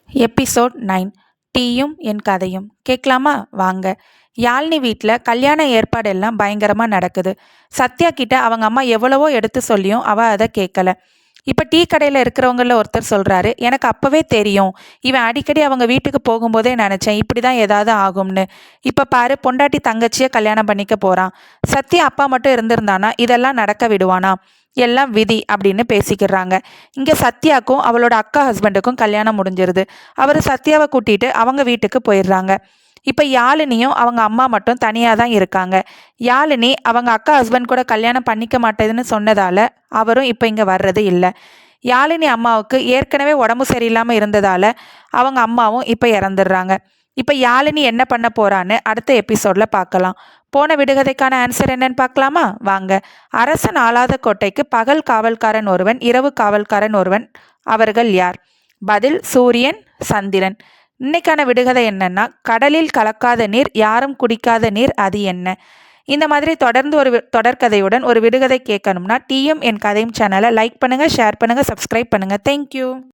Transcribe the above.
Episode 9. டீயும் என் கதையும் கேட்கலாமா? வாங்க. யாழினி வீட்டில் கல்யாண ஏற்பாடு எல்லாம் பயங்கரமாக நடக்குது. சத்யா கிட்ட அவங்க அம்மா எவ்வளவோ எடுத்து சொல்லியும் அவள் அதை கேட்கல. இப்போ டீ கடையில் இருக்கிறவங்கள ஒருத்தர் சொல்கிறாரு, எனக்கு அப்போவே தெரியும், இவன் அடிக்கடி அவங்க வீட்டுக்கு போகும்போதே நினச்சேன் இப்படி தான் ஏதாவது ஆகும்னு. இப்போ பாரு, பொண்டாட்டி தங்கச்சியை கல்யாணம் பண்ணிக்க போகிறான். சத்யா அப்பா மட்டும் இருந்திருந்தானா இதெல்லாம் நடக்க விடுவானா? எல்லாம் விதி அப்படின்னு பேசிக்கிறாங்க. இங்கே சத்யாக்கும் அவளோட அக்கா ஹஸ்பண்டுக்கும் கல்யாணம் முடிஞ்சிருது. அவர் சத்யாவை கூட்டிகிட்டு அவங்க வீட்டுக்கு போயிடுறாங்க. இப்போ யாழினியும் அவங்க அம்மா மட்டும் தனியாக தான் இருக்காங்க. யாழினி அவங்க அக்கா ஹஸ்பண்ட் கூட கல்யாணம் பண்ணிக்க மாட்டேதுன்னு சொன்னதால் அவரும் இப்போ இங்கே வர்றது இல்லை. யாழினி அம்மாவுக்கு ஏற்கனவே உடம்பு சரியில்லாமல் இருந்ததால் அவங்க அம்மாவும் இப்போ இறந்துடுறாங்க. இப்போ யாழினி என்ன பண்ண போகிறான்னு அடுத்த எபிசோடில் பார்க்கலாம். போன விடுகதைக்கான ஆன்சர் என்னன்னு பார்க்கலாமா? வாங்க. அரசன் ஆளாத கோட்டைக்கு பகல் காவல்காரன் ஒருவன், இரவு காவல்காரன் ஒருவன். அவர்கள் யார்? பதில் சூரியன், சந்திரன். இன்னைக்கான விடுகதை என்னன்னா, கடலில் கலக்காத நீர், யாரும் குடிக்காத நீர், அது என்ன? இந்த மாதிரி தொடர்ந்து ஒரு தொடர்கதையுடன் ஒரு விடுகதை கேட்கணும்னா டீயும் என் கதையும் சேனலை லைக் பண்ணுங்கள், ஷேர் பண்ணுங்கள், சப்ஸ்கிரைப் பண்ணுங்கள். தேங்க்யூ.